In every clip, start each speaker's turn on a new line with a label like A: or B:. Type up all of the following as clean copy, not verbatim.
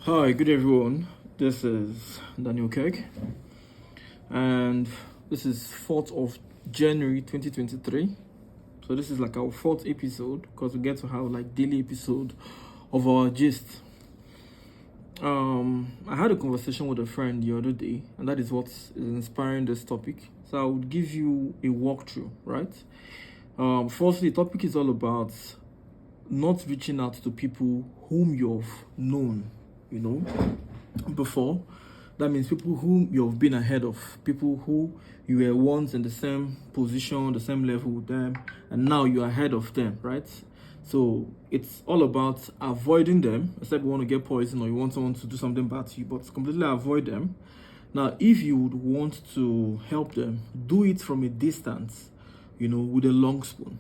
A: Hi, good everyone. This is dannyokec, and this is 4th of January 2023. So this is like our 4th episode because we get to have like daily episode of our gist. I had a conversation with a friend the other day, and that is what is inspiring this topic. So I would give you a walkthrough, right? Firstly, the topic is all about not reaching out to people whom you've known, before. That means people whom you've been ahead of, people who you were once in the same position, the same level with them, and now you're ahead of them, right? So it's all about avoiding them, except you want to get poison or you want someone to do something bad to you, but completely avoid them. Now, if you would want to help them, do it from a distance, with a long spoon.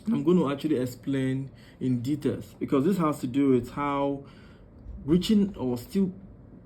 A: I'm going to actually explain in details because this has to do with how reaching or still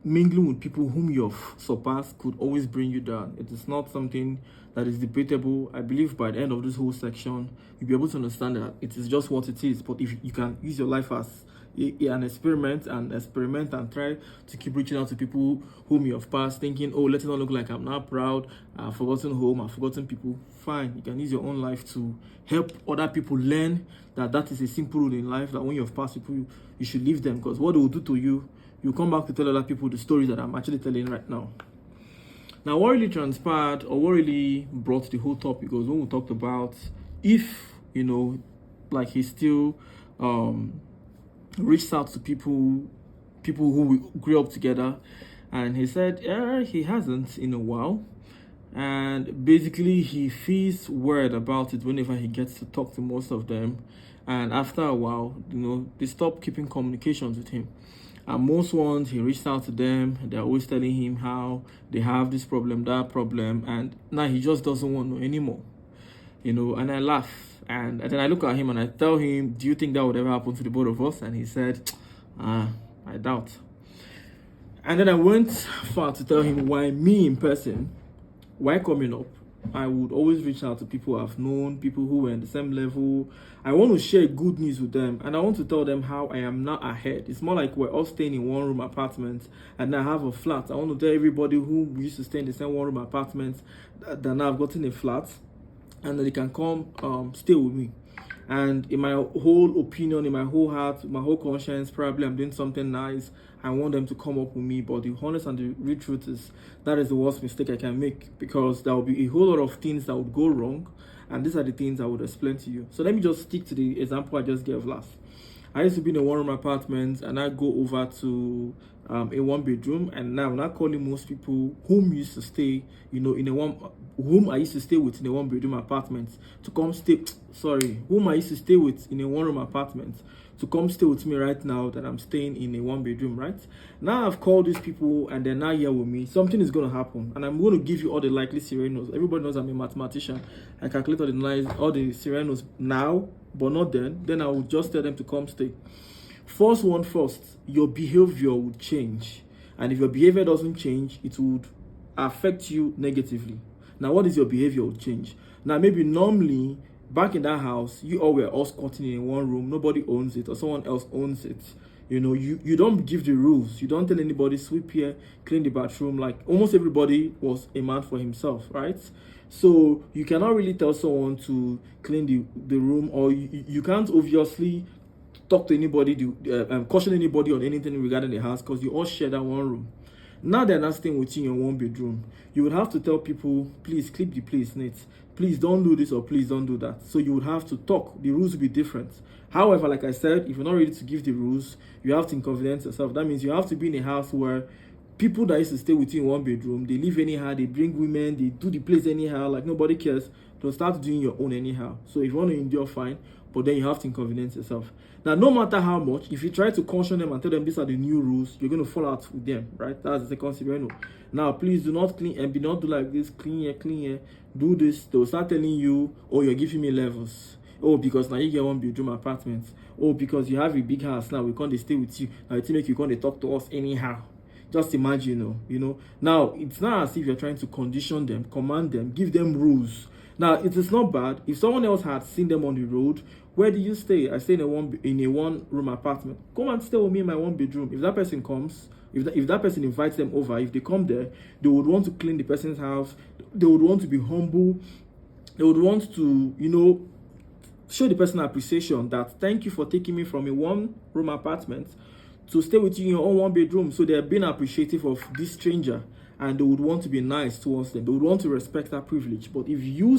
A: mingling with people whom you've surpassed could always bring you down. It is not something that is debatable. I believe by the end of this whole section, you'll be able to understand that it is just what it is. But if you can use your life as an experiment and try to keep reaching out to people whom you have passed, thinking, oh, let it not look like I'm not proud, I've forgotten home, I've forgotten people. Fine, you can use your own life to help other people learn that is a simple rule in life, that when you have passed people, you should leave them, because what they will do to you, you come back to tell other people the stories that I'm actually telling right now. Now, what really transpired or what really brought the whole topic was when we talked about if, like he still reached out to people who we grew up together, and he said he hasn't in a while, and basically he feels worried about it whenever he gets to talk to most of them, and after a while, they stop keeping communications with him. And most ones, he reached out to them, they're always telling him how they have this problem, that problem, and now he just doesn't want to know anymore. And I laugh. And then I look at him and I tell him, do you think that would ever happen to the both of us? And he said, I doubt. And then I went far to tell him why me in person, why coming up, I would always reach out to people I've known, people who were in the same level. I want to share good news with them, and I want to tell them how I am not ahead. It's more like we're all staying in one-room apartments, and I have a flat. I want to tell everybody who used to stay in the same one-room apartments that now I've gotten a flat, and that they can come stay with me. And in my whole opinion, in my whole heart, my whole conscience, probably I'm doing something nice. I want them to come up with me. But the honest and the real truth is that is the worst mistake I can make, because there will be a whole lot of things that would go wrong. And these are the things I would explain to you. So let me just stick to the example I just gave last. I used to be in a one-room apartment, and I go over to a one-bedroom, and now I'm not calling most people whom used to stay, whom I used to stay with in a one-bedroom apartment to come stay. Whom I used to stay with in a one-room apartment to come stay with me right now that I'm staying in a one-bedroom, right? Now I've called these people and they're not here with me. Something is going to happen, and I'm going to give you all the likely scenarios. Everybody knows I'm a mathematician. I calculate all the scenarios now, but not then. Then I will just tell them to come stay. First, your behavior would change. And if your behavior doesn't change, it would affect you negatively. Now, what is your behavior would change? Now, maybe normally, back in that house, you all were all squatting in one room. Nobody owns it, or someone else owns it. You don't give the rules. You don't tell anybody, sweep here, clean the bathroom. Like, almost everybody was a man for himself, right? So you cannot really tell someone to clean the room, or you can't obviously talk to anybody, caution anybody on anything regarding the house, because you all share that one room. Now they're not staying within your one bedroom. You would have to tell people, please keep the place neat. Please don't do this, or please don't do that. So you would have to talk. The rules will be different. However, like I said, if you're not ready to give the rules, you have to inconvenience yourself. That means you have to be in a house where people that used to stay within one bedroom, they live anyhow, they bring women, they do the place anyhow, like nobody cares. They'll start doing your own anyhow. So if you want to endure, fine, but then you have to inconvenience yourself. Now, no matter how much, if you try to caution them and tell them these are the new rules, you're going to fall out with them, right? That's the second scenario. Now, please do not clean and not do like this, clean here, do this. They'll start telling you, oh, you're giving me levels. Oh, because now you get one bedroom apartment. Oh, because you have a big house now, we can't stay with you. Now, it make you can't talk to us anyhow. Just imagine, Now, it's not as if you're trying to condition them, command them, give them rules. Now, it is not bad. If someone else had seen them on the road, where do you stay? I stay in a one room apartment. Come and stay with me in my one bedroom. If that person comes, if that person invites them over, if they come there, they would want to clean the person's house. They would want to be humble. They would want to, show the person appreciation that thank you for taking me from a one room apartment to stay with you in your own one bedroom. So they're being appreciative of this stranger, and they would want to be nice towards them. They would want to respect that privilege. But if you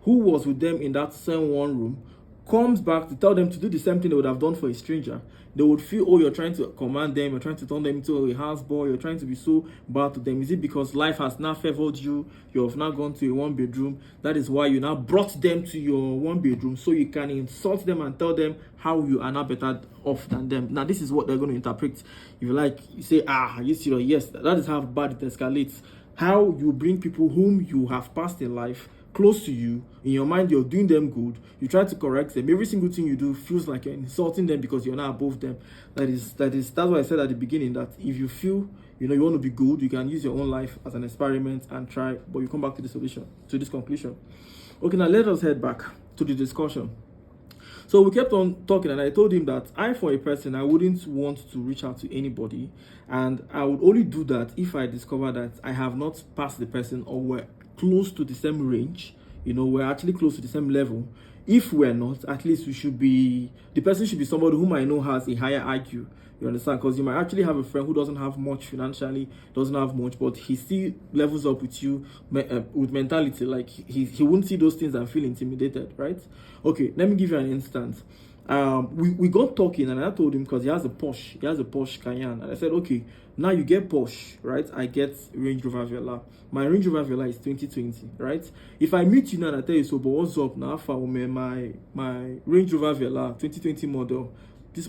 A: who was with them in that same one room, comes back to tell them to do the same thing they would have done for a stranger, they would feel, oh, you're trying to command them, you're trying to turn them into a houseboy, you're trying to be so bad to them. Is it because life has now favored you? You have now gone to a one bedroom. That is why you now brought them to your one bedroom, so you can insult them and tell them how you are now better off than them. Now, this is what they're going to interpret. If you like, you say, are you serious? Yes, that is how bad it escalates. How you bring people whom you have passed in life close to you, in your mind you're doing them good, you try to correct them. Every single thing you do feels like you're insulting them because you're not above them. That's why I said at the beginning that if you feel you want to be good, you can use your own life as an experiment and try, but you come back to the solution, to this conclusion. Okay, now let us head back to the discussion. So we kept on talking, and I told him that for a person, I wouldn't want to reach out to anybody, and I would only do that if I discover that I have not passed the person, or we're close to the same range. We're actually close to the same level. If we're not, at least the person should be somebody whom I know has a higher IQ. You understand? Because you might actually have a friend who doesn't have much financially, doesn't have much, but he still levels up with you with mentality. Like he wouldn't see those things and feel intimidated, right? Okay, let me give you an instance. We got talking, and I told him, because he has a Porsche Cayenne, and I said, okay, now you get Porsche, right? I get Range Rover Velar. My Range Rover Velar is 2020, right? If I meet you now and I tell you, so, but what's up now? My Range Rover Velar 2020 model, this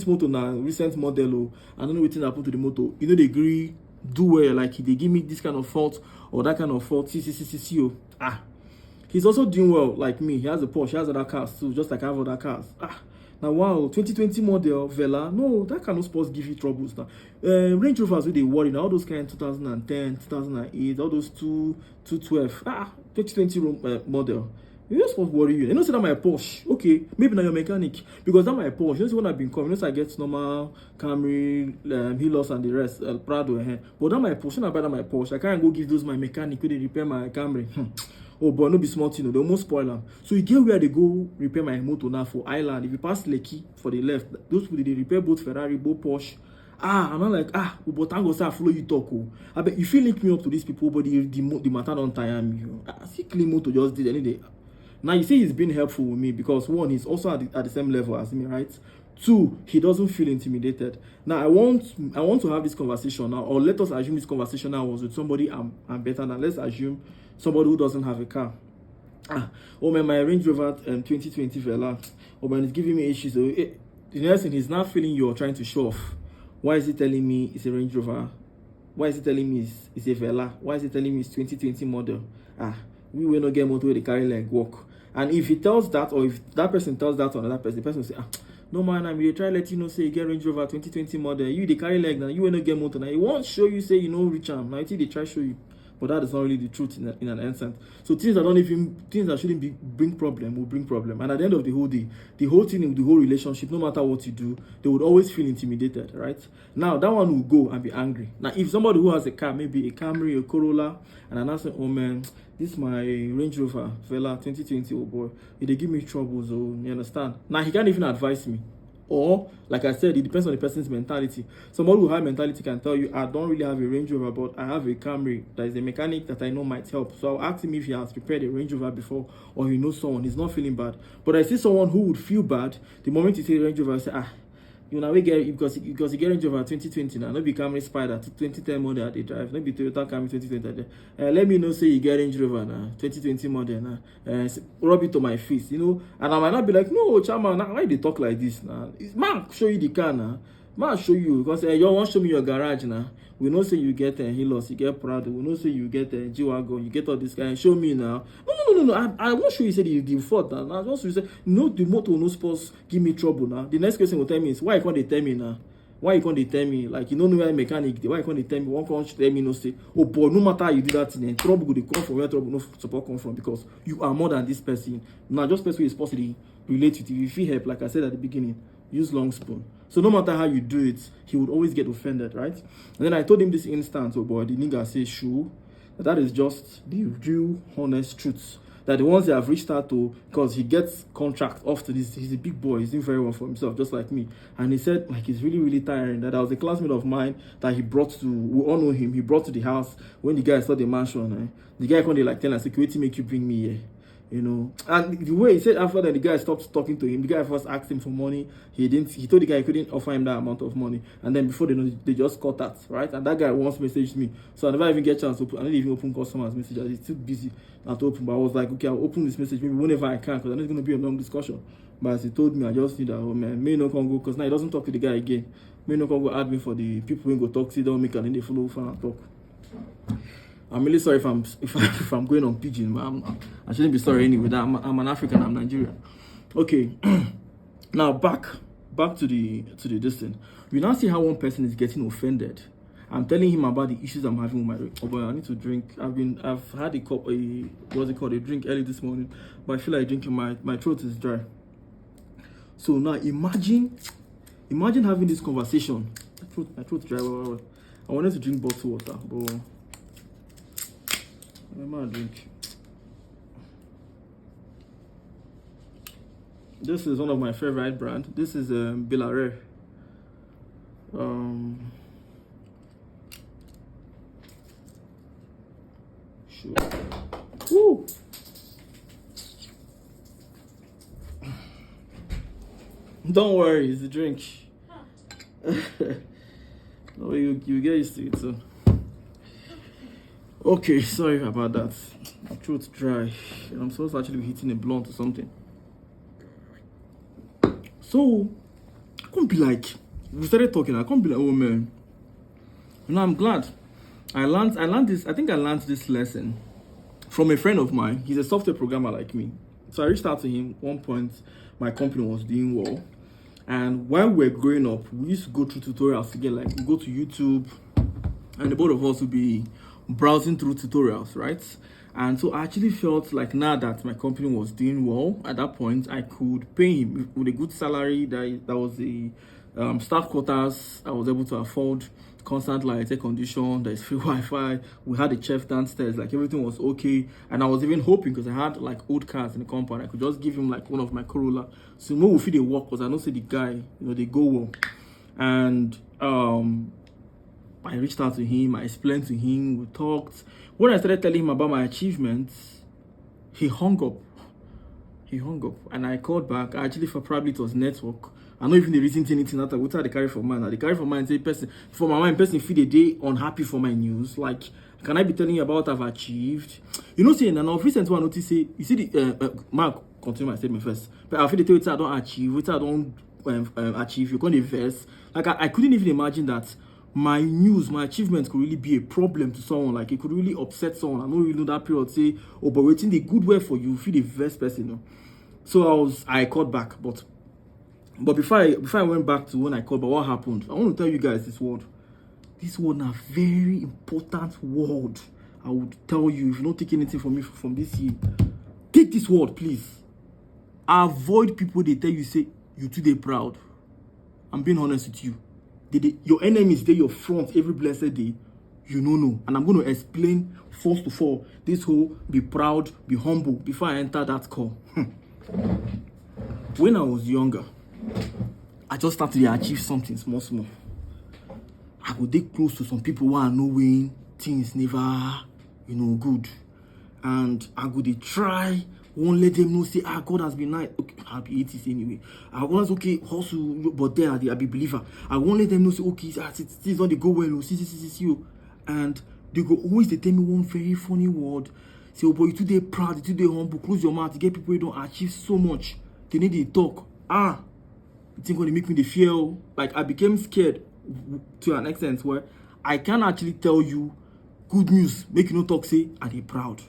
A: motor now, recent model, I don't know what happened to the motor. They agree, do well, like they give me this kind of fault or that kind of fault. He's also doing well like me. He has a Porsche, he has other cars too, just like I have other cars. Now wow, 2020 model Vela. No, that cannot supposed to give you troubles now. Range Rovers with they worry now, all those kind 2010, 2008, all those 212. 2020 model. You're not supposed to worry you. You know, say that my Porsche. Okay, maybe now you're mechanic. Because that my Porsche. You know, when I've been coming, I get normal Camry, Hilos and the rest, Prado. But that my Porsche, when I buy that my Porsche, I can't go give those my mechanic when they repair my Camry. Oh, but no be smart, they almost spoil them. So you get where they go repair my motor now for Island. If you pass Lekki for the left, those people they repair both Ferrari, both Porsche. I'm not like, but thank God, I follow you talk. I bet if you link me up to these people, but the matter don't tire me. I see clean motor just did any day. Now you see he's been helpful with me because one, he's also at the same level as me, right? Two, he doesn't feel intimidated. Now I want to have this conversation now, or let us assume this conversation now was with somebody I'm better than. Let's assume somebody who doesn't have a car. Oh man, my Range Rover 2020 Vela. Oh man, it's giving me issues. So the next thing, he's not feeling you're trying to show off. Why is he telling me it's a Range Rover? Why is he telling me it's a Vela? Why is he telling me it's 2020 model? We will not get motor where they carry like walk. And if he tells that, or if that person tells that to another person, the person will say, no man, I'm try let you know, say you get Range Rover 2020 model. You they carry leg now, you will not get motor now. He won't show you, say you know reach am. Now they try show you. But that is not really the truth in an instance. So things that shouldn't bring problem will bring problem. And at the end of the whole day, the whole thing, the whole relationship, no matter what you do, they would always feel intimidated, right? Now that one will go and be angry. Now if somebody who has a car, maybe a Camry, a Corolla, and an answer, oh man, this is my Range Rover Vela 2020, oh boy, they give me troubles, oh, you understand? Now he can't even advise me. Or, like I said, it depends on the person's mentality. Somebody with high mentality can tell you, I don't really have a Range Rover, but I have a Camry. That is a mechanic that I know might help. So I'll ask him if he has prepared a Range Rover before, or he knows someone. He's not feeling bad. But I see someone who would feel bad the moment you say Range Rover, I say, you know, we get because you get Range Rover 2020 now, not be Camry Spider 2010 model they drive, not be Toyota Camry 2020. Let me know say you get Range Rover now 2020 model now. Rub it to my face, you know, and I might not be like, no, Chama, now why they talk like this now? Man, show you the car now. Man, show you because you want to show me your garage now. We know say you get Hilos, you get Prado. We know say you get G-Wagon, you get all this guy. Show me now. No. I won't show you say the fault now. I just say no, the motor no supposed give me trouble now. The next question will tell me is why can't they tell me now? Why you can't tell me? Like, you don't know where mechanic dey. Why you can't tell me? One can't tell me no say, oh boy, no matter how you do that thing, trouble go dey come from where trouble no support come from, because you are more than this person. Now just person who is possibly relate with you. If you help, like I said at the beginning, use long spoon. So no matter how you do it, he would always get offended, right? And then I told him this instance, oh boy, the nigga says sure. That is just the real honest truth. That the ones that have reached out to, because he gets contract off to this, he's a big boy, he's doing very well for himself, just like me. And he said, like, it's really, really tiring. That I was a classmate of mine that he brought to, we all know him, he brought to the house when the guy saw the mansion. The guy couldn't like tell us, security make you bring me here. You know, and the way he said after that, the guy stopped talking to him. The guy first asked him for money. He didn't. He told the guy he couldn't offer him that amount of money. And then before they know, they just cut that, right? And that guy once messaged me, so I never even get a chance to open. I didn't even open customers' messages. He's too busy not to open. But I was like, okay, I'll open this message maybe whenever I can, because I know it's going to be a long discussion. But as he told me, I just need that. Oh man, may no can go, because now he doesn't talk to the guy again. May no can go add me for the people who go talk to. Don't make and then they follow and talk. I'm really sorry if I'm going on pigeon, but I shouldn't be sorry anyway. That I'm an African, I'm Nigerian. Okay, now back to the this thing. We now see how one person is getting offended. I'm telling him about the issues I'm having with my. Oh boy, I need to drink. I've had a cup, what's it called, a drink early this morning, but I feel like drinking. My throat is dry. So now imagine having this conversation. My throat dry. I wanted to drink bottled water, but. I'm gonna drink. This is one of my favorite brand. This is Bilare. Sure. Woo. Don't worry, it's a drink. No, you get used to it soon. Okay, sorry about that. My throat's dry. I'm supposed to actually be hitting a blunt or something. So, I can't be like, we started talking, I can't be like, oh man. You know, I'm glad. I learned this, I think I learned this lesson from a friend of mine. He's a software programmer like me. So I reached out to him. One point, my company was doing well. And while we were growing up, we used to go through tutorials together. Like, we go to YouTube, and the both of us would be browsing through tutorials, right? And so I actually felt like now that my company was doing well, at that point I could pay him with a good salary. That was the staff quarters. I was able to afford constant light, air condition, there's free Wi-Fi. We had a chef downstairs, like everything was okay. And I was even hoping, because I had like old cars in the compound, I could just give him like one of my Corolla. So more we feel they work, because I know say the guy, you know, they go well. And I reached out to him, I explained to him, we talked. When I started telling him about my achievements, he hung up. And I called back. Actually, for probably it was network. I know even the reason anything that what they carry for mine. They carry for mine, say person for my mind, person feel the day unhappy for my news. Like, can I be telling you about what I've achieved? You know, saying and of recent one notice say you see the Mark, continue my statement first. But I feel the thing I don't achieve, what I don't achieve, you can't invest. Like I couldn't even imagine that my news, my achievements could really be a problem to someone. Like, it could really upset someone. I don't really know that period say, oh, but waiting the good way for you, feel the best person, you know. So I called back, but before I went back to when I called, but what happened? I want to tell you guys this word. This word is a very important word. I would tell you, if you don't take anything from me from this year, take this word, please. Avoid people they tell you say you too they proud. I'm being honest with you. Your enemies, they your front every blessed day. You know. And I'm going to explain first of all this whole be proud, be humble before I enter that call. When I was younger, I just started to achieve something small. I would get close to some people who are knowing things never, good. And I would try, won't let them know, say, God has been nice. Okay, I'll be 80s anyway. I was okay, hustle, but there, I'll be believer. I won't let them know, say, okay, this not they go well, see. And they go, always they tell me one very funny word. Say, oh boy, you today proud, you today humble, close your mouth, to get people who don't achieve so much. They need to talk. You think when they make me the feel like I became scared to an extent where I can actually tell you good news, make you no talk, say, are they proud?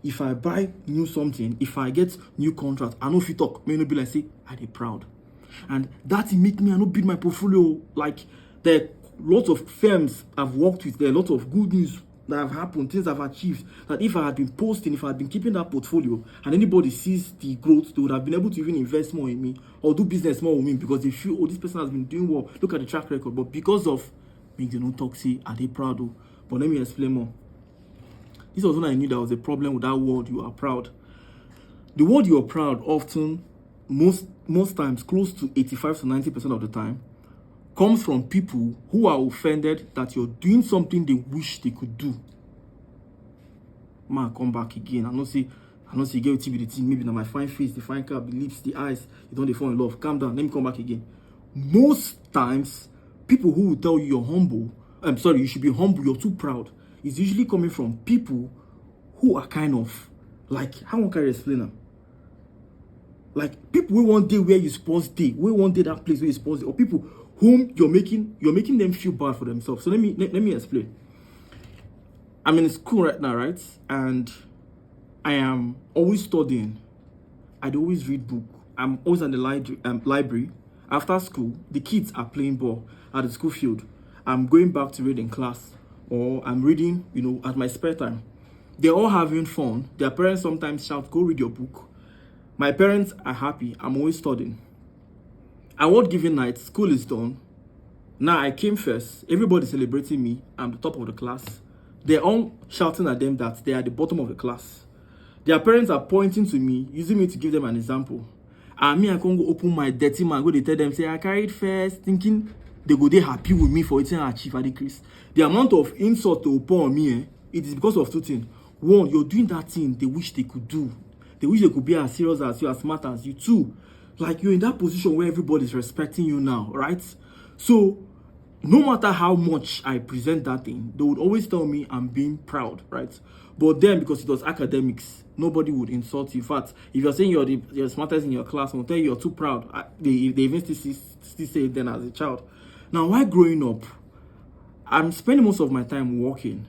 A: If I buy new something, if I get new contract, I know if you talk, may not be like say, are they proud? And that make me I not build my portfolio. Like there are lots of firms I've worked with, there are a lot of good news that have happened, things I've achieved, that if I had been posting, if I had been keeping that portfolio, and anybody sees the growth, they would have been able to even invest more in me or do business more with me because they feel, oh, this person has been doing well. Look at the track record. But because of me, they don't talk, say, are they proud? Oh? But let me explain more. This was when I knew there was a problem with that word, you are proud. The word you are proud often, most times, close to 85 to 90% of the time, comes from people who are offended that you're doing something they wish they could do. Man, come back again. I don't see you get with the team. Maybe now my fine face, the fine cap, the lips, the eyes, you don't fall in love. Calm down. Let me come back again. Most times, people who will tell you you're humble, you should be humble, you're too proud, is usually coming from people who are kind of like, how can I explain them? Like people who one day where you supposed to, where one day that place where you supposed to, or people whom you're making them feel bad for themselves. So let me explain. I'm in school right now, right? And I am always studying. I'd always read book. I'm always in the library. After school, the kids are playing ball at the school field. I'm going back to read in class, or I'm reading, at my spare time. They're all having fun. Their parents sometimes shout, "Go read your book." My parents are happy. I'm always studying. Award giving night, school is done. Now I came first. Everybody's celebrating me. I'm the top of the class. They're all shouting at them that they are the bottom of the class. Their parents are pointing to me, using me to give them an example. And me, I can't go open my dirty man, go they tell them, say, I carried first, thinking they go they happy with me for eating achieve at the Chris. The amount of insult to upon me, it is because of two things. One, you're doing that thing they wish they could do. They wish they could be as serious as you, as smart as you. Two, like you're in that position where everybody's respecting you now, right? So no matter how much I present that thing, they would always tell me I'm being proud, right? But then, because it was academics, nobody would insult you. In fact, if you're saying you're the smartest in your class, they'll tell you you're too proud. They even still say it then as a child. Now, while growing up, I'm spending most of my time working,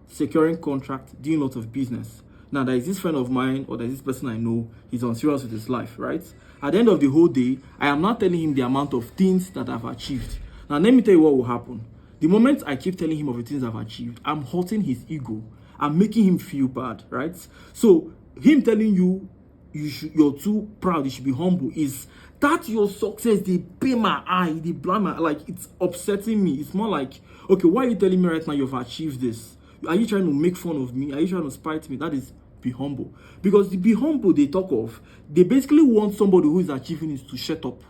A: securing contracts, doing lots of business. Now, there is this friend of mine, or there's this person I know, he's on serious with his life, right? At the end of the whole day, I am not telling him the amount of things that I've achieved. Now, let me tell you what will happen. The moment I keep telling him of the things I've achieved, I'm hurting his ego. I'm making him feel bad, right? So, him telling you, you're too proud, you should be humble, is that your success, they pay my eye, they blind my eye, like, it's upsetting me. It's more like, okay, why are you telling me right now you've achieved this? Are you trying to make fun of me? Are you trying to spite me? That is be humble. Because the be humble they talk of, they basically want somebody who is achieving it to shut up.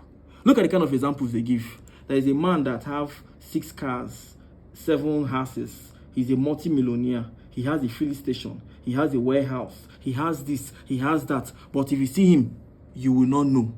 A: Look at the kind of examples they give. There is a man that have 6 cars, 7 houses. He's a multi-millionaire. He has a filling station. He has a warehouse. He has this. He has that. But if you see him, you will not know.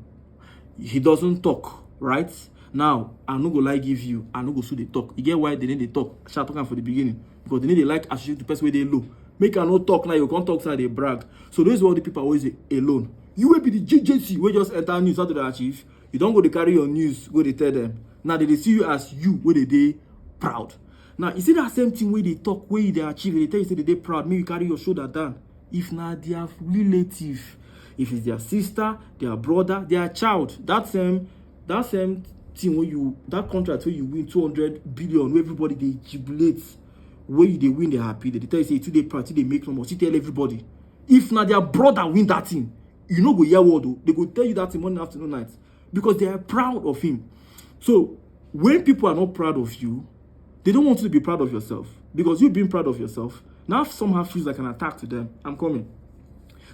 A: He doesn't talk, right? Now, I'm not going to give you. I'm not going to talk. You get why they need to talk? Start talking from the beginning. Because they need to associate the person where they low. Make her not talk now. You can't talk so they brag. So those are what the people always alone. You will be the JJC where just enter news. How do they achieve? You don't go to carry your news. Go to tell them. Now they see you as you where they proud. Now you see that same thing where they talk, where they achieve, they tell you say they proud. Maybe you carry your shoulder down. If not their relative, if it's their sister, their brother, their child, that same thing where that contract where you win 200 billion, where everybody they jubilate, where they win, they're happy. They tell you say today proud, they make no more. You tell everybody. If not their brother win that thing, you know go hear what though. They go tell you that in morning, afternoon, night. Because they are proud of him. So when people are not proud of you, they don't want you to be proud of yourself. Because you being proud of yourself now somehow feels like an attack to them. I'm coming.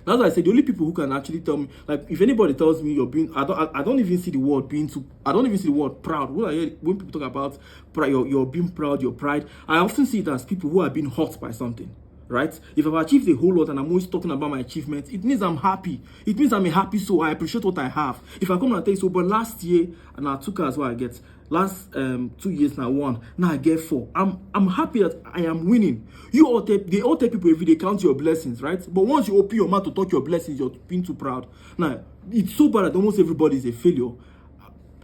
A: That's why I say the only people who can actually tell me, like if anybody tells me you're being, I don't even see the word being too, I don't even see the word proud. When people talk about pride, you're being proud, your pride, I often see it as people who are being hurt by something. Right? If I've achieved a whole lot and I'm always talking about my achievements, it means I'm happy. It means I'm a happy soul. I appreciate what I have. If I come and tell you so, but last year, and I took as what I get. Last 2 years now 1. Now I get 4. I'm happy that I am winning. They all tell people every day count your blessings, right? But once you open your mouth to talk your blessings, you're being too proud. Now it's so bad that almost everybody is a failure.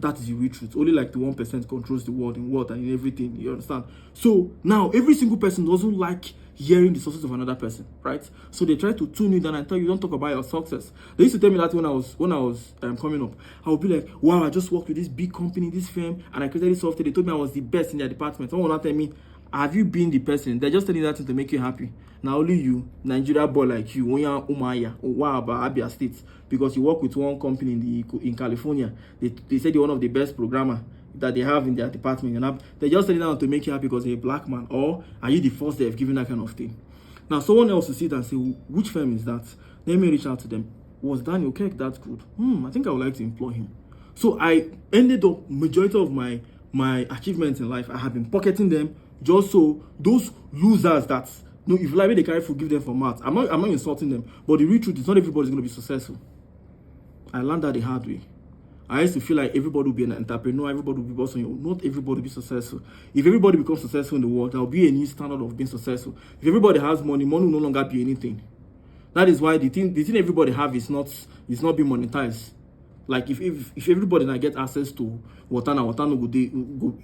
A: That is the real truth. Only like the 1% controls the world in wealth and in everything. You understand? So now every single person doesn't like hearing the success of another person, right? So they try to tune you down and tell you don't talk about your success. They used to tell me that when I was coming up, I would be like, wow, I just worked with this big company, this firm, and I created this software. They told me I was the best in their department. Someone will not tell me, have you been the person? They're just telling you that thing to make you happy. Now only you, Nigeria boy like you, when you're Umaya, wow, about Abia State, because you work with one company in California. They said you're one of the best programmer that they have in their department. And they're just telling them to make you happy because you're a black man, or are you the first they have given that kind of thing? Now someone else will sit and say, which firm is that? Let me reach out to them. Was dannyokec that good? I think I would like to employ him. So I ended up, majority of my achievements in life, I have been pocketing them just so those losers that, if you like me, they carry forgive them for math. I'm not insulting them, but the real truth is not everybody's going to be successful. I learned that the hard way. I used to feel like everybody will be an entrepreneur, everybody will be boss on your own. Not everybody will be successful. If everybody becomes successful in the world, there will be a new standard of being successful. If everybody has money, money will no longer be anything. That is why the thing everybody have is not being monetized. Like if everybody now get access to water no go.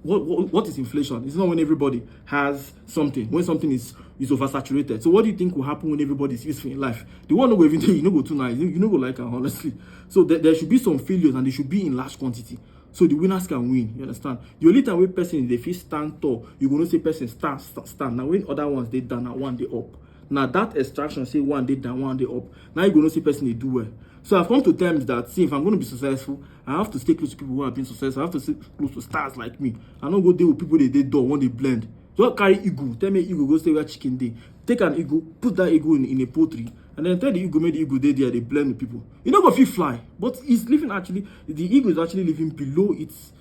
A: What is inflation? It's not when everybody has something, when something is oversaturated. So what do you think will happen when everybody is useful in life? The one who go even you go too nice, you go like her, honestly. So there should be some failures and they should be in large quantity. So the winners can win, you understand? The only time when person they feel stand tall, you gonna say person stand. Now when other ones they down, now one they up. Now that extraction say one day down, one day up. Now you gonna see person they do well. So I've come to terms that, see, if I'm going to be successful, I have to stay close to people who have been successful. I have to stay close to stars like me. I don't go there with people they do when they blend. Just carry ego. Tell me ego, go stay where chicken day. Take an ego, put that ego in a poultry, and then tell the ego, make the ego there, they blend with people. You know, go feel fly, but it's living actually, the ego is actually living below its,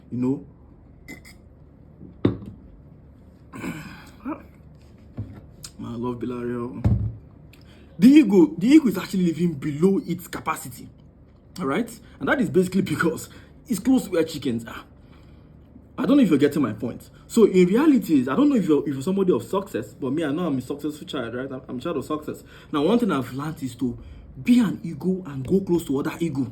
A: I love Bilario. The ego is actually living below its capacity, all right? And that is basically because it's close to where chickens are. I don't know if you're getting my point. So in reality, I don't know if you're somebody of success, but me, I know I'm a successful child, right? I'm a child of success. Now, one thing I've learned is to be an ego and go close to other ego.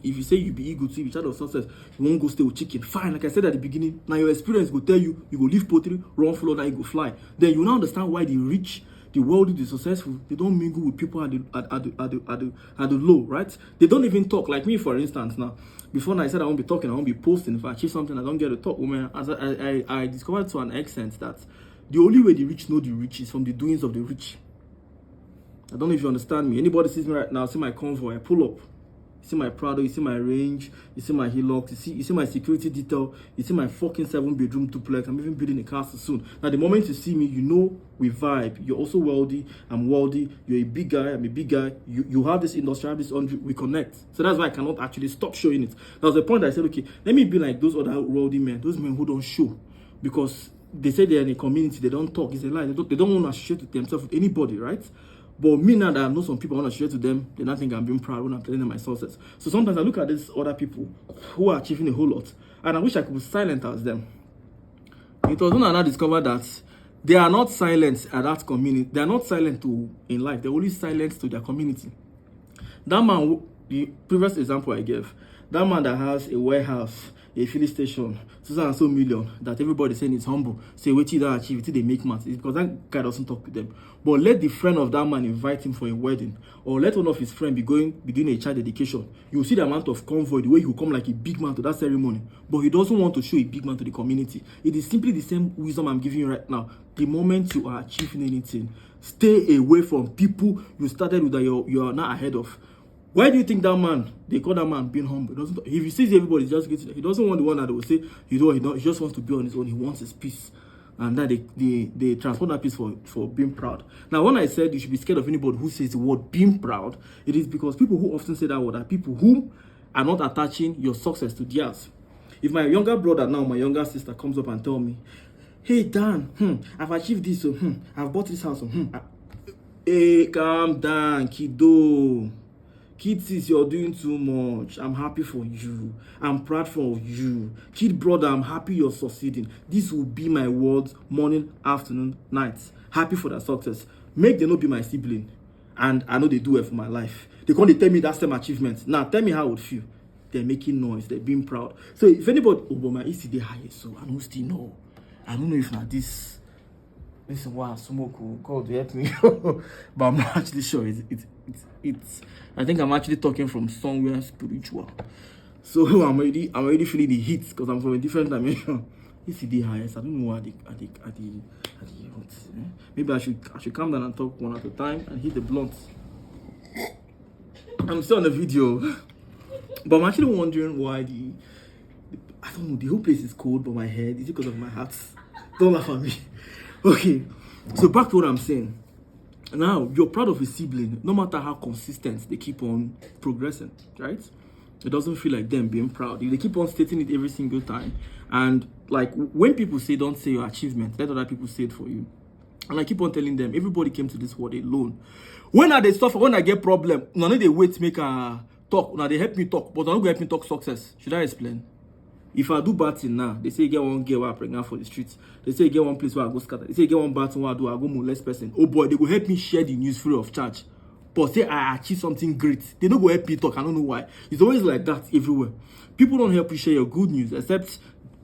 A: If you say you be ego to be a child of success, you won't go stay with chicken. Fine, like I said at the beginning, now your experience will tell you, you go leave poultry, run follow that, you go fly. Then you now understand why the rich, the wealthy, the successful, they don't mingle with people at the low, right? They don't even talk. Like me, for instance, now, before I said I won't be talking, I won't be posting. If I achieve something, I don't get to talk. Woman, as I discovered to an extent that the only way the rich know the rich is from the doings of the rich. I don't know if you understand me. Anybody sees me right now, see my convoy, I pull up. You see my Prado, you see my range, you see my Hilux, you see my security detail, you see my fucking 7-bedroom duplex. I'm even building a castle soon. Now, the moment you see me, you know we vibe. You're also wealthy, I'm wealthy. You're a big guy, I'm a big guy. You have this industry, I have this industry, we connect. So that's why I cannot actually stop showing it. That was the point I said, okay, let me be like those other wealthy men, those men who don't show. Because they say they're in a community, they don't talk. It's a lie. They don't want to associate with themselves with anybody, right? But me now that I know some people, I want to share to them, they don't think I'm being proud when I'm telling them my success. So sometimes I look at these other people who are achieving a whole lot, and I wish I could be silent as them. It was when I now discovered that they are not silent at that community. They are not silent in life. They're only silent to their community. That man, the previous example I gave, that man that has a warehouse, a filling station, so million, that everybody saying is humble, say wait till they achieve, till they make maths. It's because that guy doesn't talk to them. But let the friend of that man invite him for a wedding, or let one of his friends be doing a child dedication. You'll see the amount of convoy, the way he will come like a big man to that ceremony. But he doesn't want to show a big man to the community. It is simply the same wisdom I'm giving you right now. The moment you are achieving anything, stay away from people you started with that you are not ahead of. Why do you think that man, they call that man being humble? If he sees everybody just getting, he doesn't want the one that will say, he just wants to be on his own, he wants his peace. And then they transform that peace for being proud. Now, when I said you should be scared of anybody who says the word being proud, it is because people who often say that word are people who are not attaching your success to theirs. If my younger brother now, my younger sister comes up and tell me, hey Dan, I've achieved this, I've bought this house, hey, calm down, kiddo. Kid sis, you're doing too much. I'm happy for you. I'm proud for you. Kid brother, I'm happy you're succeeding. This will be my words morning, afternoon, night. Happy for that success. Make them not be my sibling. And I know they do it for my life. They can't tell me that same achievement. Now tell me how I would feel. They're making noise. They're being proud. So if anybody, oh, but my ECD high, so I don't still know. I don't know if not this. listen, wow, smoke, oh, God help me. But I'm not actually sure. It's I think I'm actually talking from somewhere spiritual. So I'm already feeling the heat because I'm from a different dimension. This is the highest. I don't know what maybe I should calm down and talk one at a time and hit the blunt. I'm still on the video. But I'm actually wondering why I don't know, the whole place is cold, but my head, is it because of my hat? Don't laugh at me. Okay, so back to what I'm saying. Now, you're proud of a sibling, no matter how consistent they keep on progressing, right? It doesn't feel like them being proud. If they keep on stating it every single time, and like when people say, don't say your achievement, let other people say it for you. And I keep on telling them, everybody came to this world alone. When are they suffer? When I get problem, none of they wait to make a talk. Now they help me talk, but they don't help me talk success. Should I explain? If I do bad thing now, they say get one girl where I pregnant for the streets. They say get one place where I go scatter. They say get one bad thing where I go molest person. Oh boy, they go help me share the news free of charge. But say I achieve something great, they don't go help me talk. I don't know why. It's always like that everywhere. People don't help you share your good news, except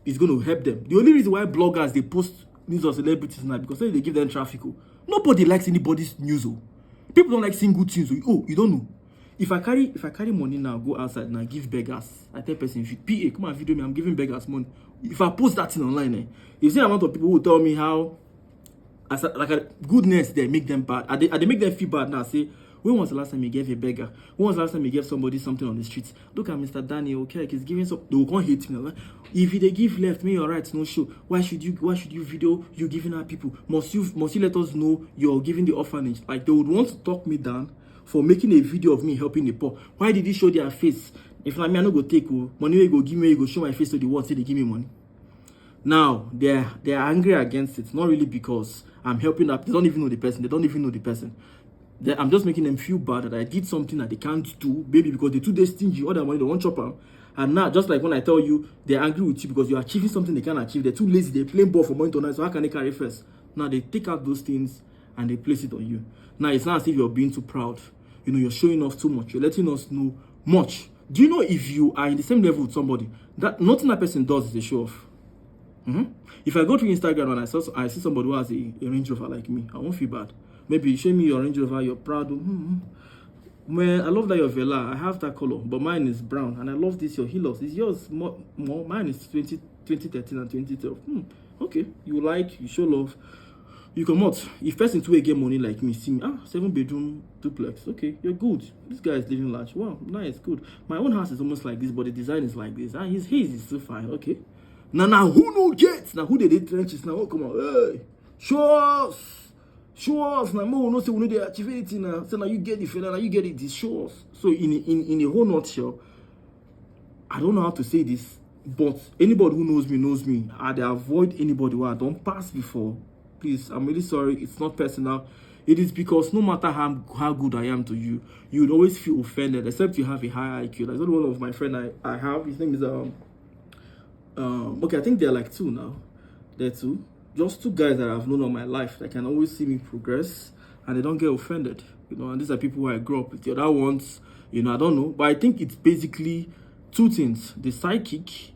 A: it's going to help them. The only reason why bloggers they post news of celebrities now because they give them traffic. Oh. Nobody likes anybody's news. Oh. People don't like seeing good things. Oh, you don't know. If I carry money now, go outside now, give beggars. I tell person, if you PA, come and video me, I'm giving beggars money. If I post that thing online, you see the amount of people who tell me how, goodness they make them bad. They make them feel bad now. Say, when was the last time you gave a beggar? When was the last time you gave somebody something on the streets? Look at Mr. Dannyokec, he's giving some. They will come hate me. Like, if they give left, me your rights no show. Why should you video you giving out people? Must you let us know you're giving the orphanage? Like they would want to talk me down for making a video of me helping the poor. Why did he show their face? If like me, I no go take money, you go give me, you go show my face to the world, say they give me money. Now they're angry against it, not really because I'm helping up. They don't even know the person. I'm just making them feel bad that I did something that they can't do, maybe because they're too stingy, all their money they won't chop them. And now, just like when I tell you they're angry with you because you're achieving something they can't achieve, they're too lazy, they're playing ball for money tonight, so how can they carry first? Now they take out those things and they place it on you. Now it's not as if you're being too proud. You know, you're showing off too much. You're letting us know much. Do you know if you are in the same level with somebody, that nothing that person does is a show off? If I go to Instagram and I see somebody who has a Range Rover like me, I won't feel bad. Maybe you show me your Range Rover, you're proud. Man, I love that your Vela. I have that color, but mine is brown. And I love this, your Hilos. Is yours more? Mine is 2013 and 2012. Okay, you show love. You come out. If person to get money like me, see me, 7-bedroom duplex. Okay, you're good. This guy is living large. Wow, nice, good. My own house is almost like this, but the design is like this. His is still fine. Okay. Now who no get? Now who did they trenches? Now come on, hey, show us. Now more no say we know they achieve anything now. So now you get the fella, now you get it. This show us. So in a whole nutshell, I don't know how to say this, but anybody who knows me. I avoid anybody who I don't pass before. Please, I'm really sorry. It's not personal. It is because no matter how good I am to you, you would always feel offended, except you have a high IQ. Like one of my friend I have, his name is okay, I think they're like two now. They're two. Just two guys that I've known all my life that can always see me progress and they don't get offended. You know, and these are people who I grew up with. The other ones, you know, I don't know. But I think it's basically two things. The psychic,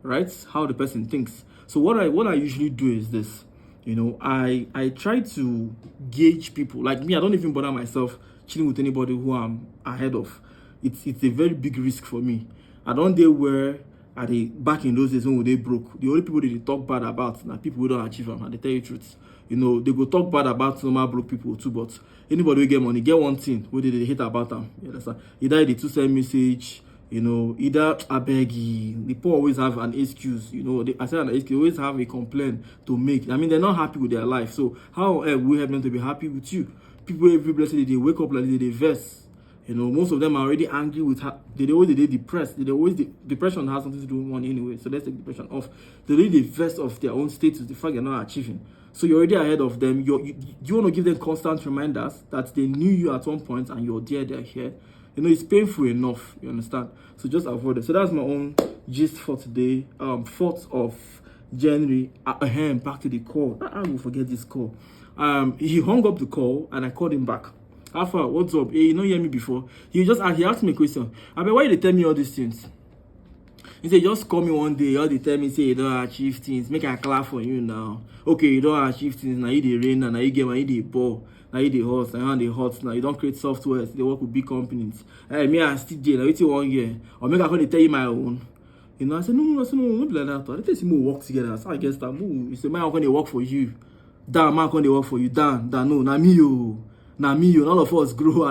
A: right? How the person thinks. So what I usually do is this. You know, I try to gauge people. Like me, I don't even bother myself chilling with anybody who I'm ahead of. It's a very big risk for me. I don't dare where back in those days when they broke. The only people that they talk bad about are people who don't achieve them, and they tell you the truth. You know, they go talk bad about normal broke people too, but anybody who get money, get one thing where they hate about them. You understand? Either they 2 send message, you know, either I beg you. The poor always have an excuse, you know. I said an excuse, always have a complaint to make. I mean, they're not happy with their life. So how we have them to be happy with you? People every blessed day they wake up like they verse. You know, most of them are already angry with her. They depressed. Depression has something to do with money anyway. So let's take depression off. They're already the verse of their own status, the fact they're not achieving. So you're already ahead of them. You want to give them constant reminders that they knew you at one point and you're there, they're here. You know, it's painful enough, you understand? So just avoid it. So that's my own gist for today. 4th of January. Back to the call. I will forget this call. He hung up the call and I called him back. Alpha, what's up? Hey, you don't hear me before. He asked me a question. I mean, why they tell me all these things? He say just call me one day, all the tell me say you don't achieve things, make I clap for you now. Okay, you don't achieve things, now you the rain, now you get my the ball, now you the hot, now you the hot, now you don't create software, they work with big companies. Hey, me I still there, now wait 1 year, or make I come tell you my own. You know, I said no, not be like that. I tell you more work together. So I guess that move. You say man, I'm gonna work for you. Dan, man, gonna work for you. Dan, no, na me yo. Na me yo. None of us grow.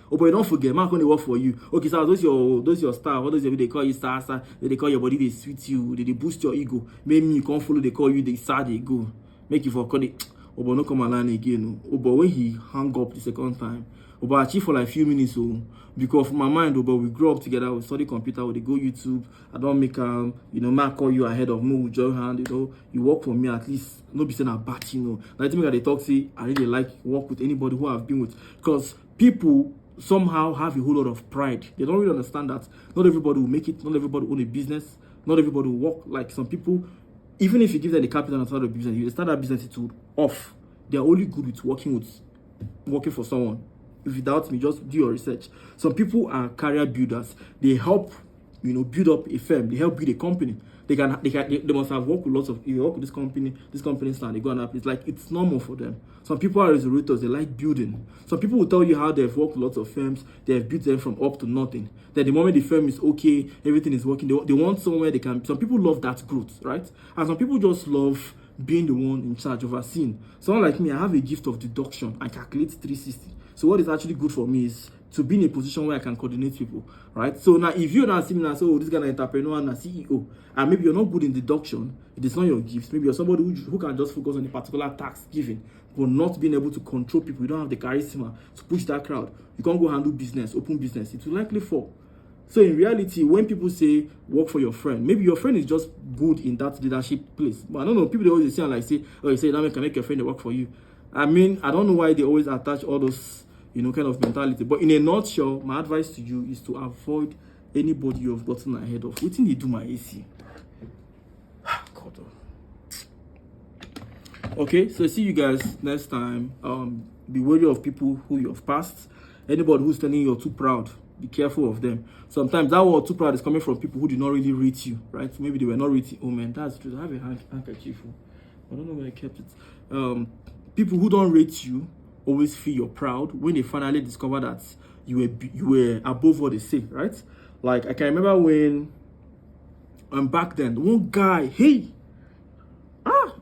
A: Oh, but don't forget, man, gonna work for you. Okay, so those your star. What does they call you star? They call your body, they sweet you. They boost your ego. Maybe you can't follow. They call you the star. They go make you forget it. Oh, but no come along again. Oh, but when he hung up the second time, oh, but I achieve for like few minutes. Oh, because for my mind, oh, but we grew up together. We study computer. We go YouTube. I don't make you know, man call you ahead of me. We join hand. You know, you work for me at least. No be saying a bad, you know. Like to me, they talk say I really like work with anybody who I've been with, because people somehow have a whole lot of pride. They don't really understand that not everybody will make it. Not everybody will own a business. Not everybody will work. Like some people, even if you give them the capital and start a business, you start that business, it will off. They are only good with working for someone. If you doubt me, just do your research. Some people are career builders. They help, you know, build up a firm. They help build a company. They must have worked with lots of. If you work with this company start, they go and up. It's like it's normal for them. Some people are resolutors. They like building. Some people will tell you how they've worked with lots of firms. They have built them from up to nothing. Then the moment the firm is okay, everything is working. They want somewhere they can. Some people love that growth, right? And some people just love being the one in charge, overseeing. Someone like me, I have a gift of deduction. I calculate 360. So what is actually good for me is to be in a position where I can coordinate people, right? So now if you're not seeing now, so this guy is an entrepreneur and a CEO, and maybe you're not good in deduction, it is not your gift. Maybe you're somebody who can just focus on a particular task given, but not being able to control people. You don't have the charisma to push that crowd. You can't go handle business, open business. It will likely fall. So in reality, when people say work for your friend, maybe your friend is just good in that leadership place. But I don't know, people they always say like say, oh, you say that can make your friend work for you. I mean, I don't know why they always attach all those, you know, kind of mentality. But in a nutshell, my advice to you is to avoid anybody you've gotten ahead of. What thing they do my AC? God. Okay, so see you guys next time. Be wary of people who you've passed. Anybody who's telling you you're too proud, be careful of them. Sometimes that word too proud is coming from people who did not really rate you, right? Maybe they were not rating. Oh man, that's true. I have a handkerchief. I don't know where I kept it. People who don't rate you always feel you're proud when they finally discover that you were above what they say, right? Like I can remember when back then, one guy, hey,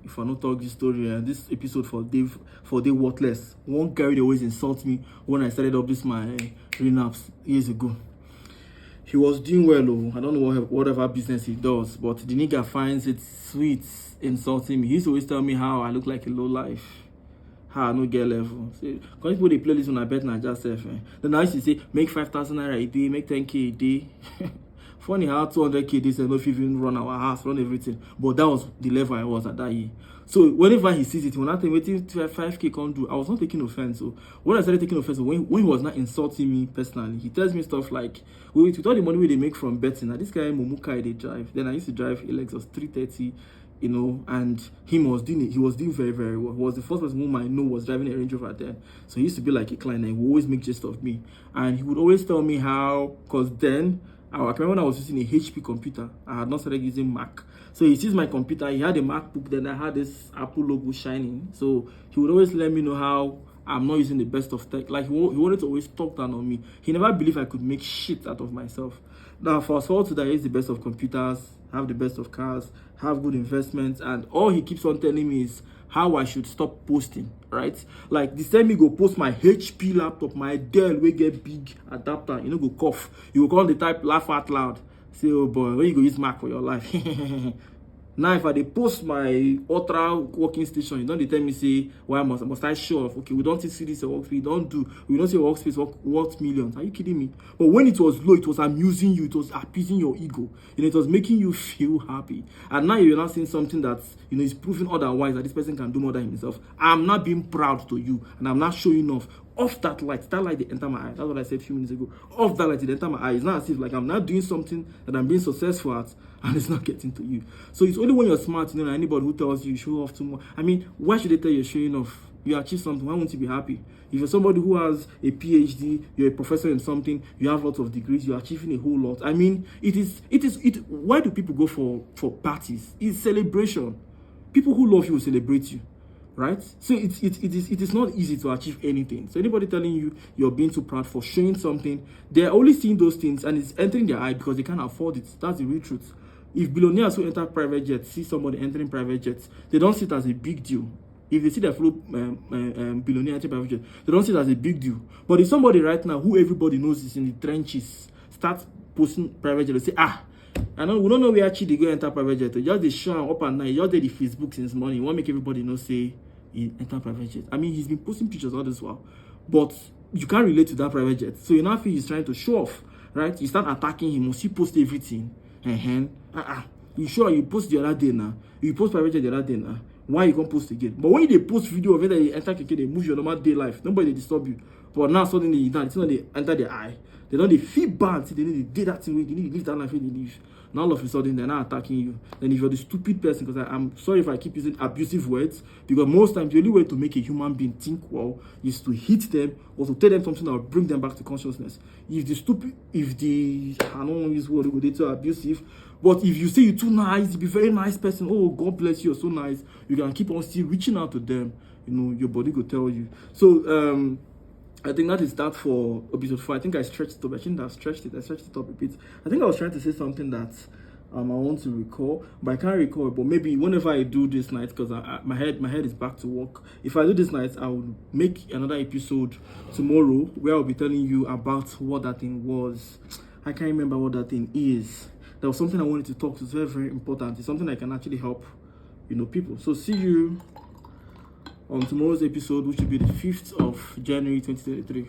A: if I not talk this story and this episode for Dave Worthless, one guy they always insult me when I started up this my renaps years ago. He was doing well, I don't know whatever business he does, but the nigga finds it sweet insulting me. He used to always tell me how I look like a low life. How I no get level. See, because people they play this when I bet not just self. Then I used to say make 5,000 naira a day, make 10k a day. Funny how 200k days and not even run our house, run everything. But that was the level I was at that year. So whenever he sees it, when I think waiting 5k can't do, I was not taking offense. So when I started taking offense, when he was not insulting me personally, he tells me stuff like, wait, with all the money they make from betting, now this guy Mumukai they drive. Then I used to drive a Lexus 330. You know, and he was doing very, very well. He was the first person whom I know was driving a Range Rover then. So he used to be like a client and he would always make jest of me. And he would always tell me how, because then, I remember when I was using a HP computer, I had not started using Mac. So he sees my computer, he had a MacBook, then I had this Apple logo shining. So he would always let me know how I'm not using the best of tech. Like he wanted to always talk down on me. He never believed I could make shit out of myself. Now, fast forward to that, he's the best of computers, have the best of cars, have good investments, and all he keeps on telling me is how I should stop posting, right? Like the same me go post my HP laptop, my Dell, we get big adapter, you know, go cough. You go call the type, laugh out loud. Say, oh boy, when you go use Mac for your life? Now, if I dey post my ultra working station, you don't tell me say, why must I show off? Okay, we don't see this workspace, we don't see workspace worth millions. Are you kidding me? But when it was low, it was amusing you, it was appeasing your ego, and it was making you feel happy. And now you're not seeing something that is proving otherwise, that this person can do more than himself. I'm not being proud to you, and I'm not showing off. Off that light they enter my eye. That's what I said a few minutes ago. Off that light, they enter my eye. It's not as if like I'm not doing something that I'm being successful at and it's not getting to you. So it's only when you're smart, anybody who tells you show off too much. I mean, why should they tell you you're showing off? you achieve something, why won't you be happy? If you're somebody who has a PhD, you're a professor in something, you have lots of degrees, you're achieving a whole lot. I mean, why do people go for parties? It's celebration. People who love you will celebrate you, right? So it is not easy to achieve anything. So anybody telling you you're being too proud for showing something, they're only seeing those things and it's entering their eye because they can't afford it. That's the real truth. If billionaires who enter private jets see somebody entering private jets, they don't see it as a big deal. If they see their fellow billionaire entering private jets, they don't see it as a big deal. But if somebody right now who everybody knows is in the trenches starts posting private jet, they say, we don't know where actually they go enter private jet. Just they show up at night, just did the Facebook since morning. You want to make everybody know, say, he enter private jet. I mean, he's been posting pictures all this while, but you can't relate to that private jet. So you now feel he's trying to show off, right? You start attacking him. Must he post everything? You sure you post the other day now? You post private jet the other day now? Why you can't post again? But when they post video of it that you enter KK, they move your normal day life. Nobody disturb you. But now suddenly it's not they enter their eye. They don't they feel bad. They need to do that thing. They need to live that life when they live. Now all of a sudden they're not attacking you. Then if you're the stupid person, because I'm sorry if I keep using abusive words, because most times the only way to make a human being think well is to hit them or to tell them something that will bring them back to consciousness. I don't want to use word they're too abusive, but if you say you're too nice, be very nice person, oh God bless you, you're so nice, you can keep on still reaching out to them. Your body will tell you. So I think that is that for episode 4. I think I stretched it up. I shouldn't have stretched it. I stretched it up a bit. I think I was trying to say something that I want to recall, but I can't recall it. But maybe whenever I do this night, because my head is back to work. If I do this night, I will make another episode tomorrow where I'll be telling you about what that thing was. I can't remember what that thing is. There was something I wanted to talk to. It's very, very important. It's something that can actually help, people. So see you on tomorrow's episode, which will be the 5th of January 2023.